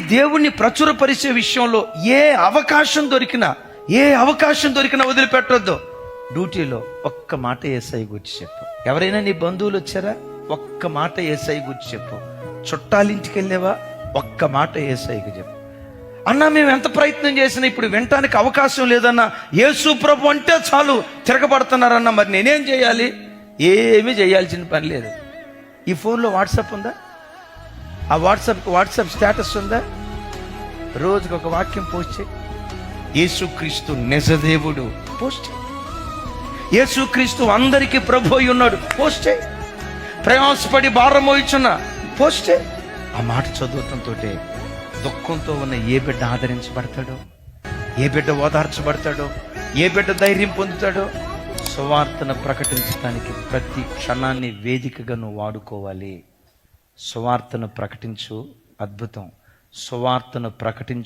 దేవుణ్ణి ప్రచురపరిచే విషయంలో ఏ అవకాశం దొరికినా వదిలిపెట్టొద్దు. డ్యూటీలో ఒక్క మాట యేసయ్య గురించి చెప్పు. ఎవరైనా నీ బంధువులు వచ్చారా, ఒక్క మాట యేసయ్య గురించి చెప్పు. చుట్టాలింటికి వెళ్ళేవా, ఒక్క మాట యేసయ్యకి చెప్పు. అన్నా మేము ఎంత ప్రయత్నం చేసినా ఇప్పుడు వినటానికి అవకాశం లేదన్నా, యేసు ప్రభు అంటే చాలు తిరగబడుతున్నారన్నా, మరి నేనేం చేయాలి? ఏమీ చేయాల్సిన పని లేదు. ఈ ఫోన్లో వాట్సాప్ ఉందా? ఆ వాట్సాప్ స్టేటస్ ఉందా? రోజుకి ఒక వాక్యం పోస్ట్ చేయి. యేసుక్రీస్తు నిజదేవుడు పోస్ట్ చేయి. యేసుక్రీస్తు అందరికీ ప్రభు అయి ఉన్నాడు పోస్ట్ చేయి. ప్రయాసపడి భారం మోయిచున్న పోస్ట్ చేయి. ఆ మాట చదవటంతో దుఃఖంతో ఉన్న ఏ బిడ్డ ఆదరించబడతాడో, ఏ బిడ్డ ఓదార్చబడతాడో, ఏ బిడ్డ ధైర్యం పొందుతాడో. సువార్తను ప్రకటించడానికి ప్రతి క్షణాన్ని వేదికగా నువ్వు వాడుకోవాలి. సువార్తను ప్రకటించు, అద్భుతం. సువార్తను ప్రకటించు.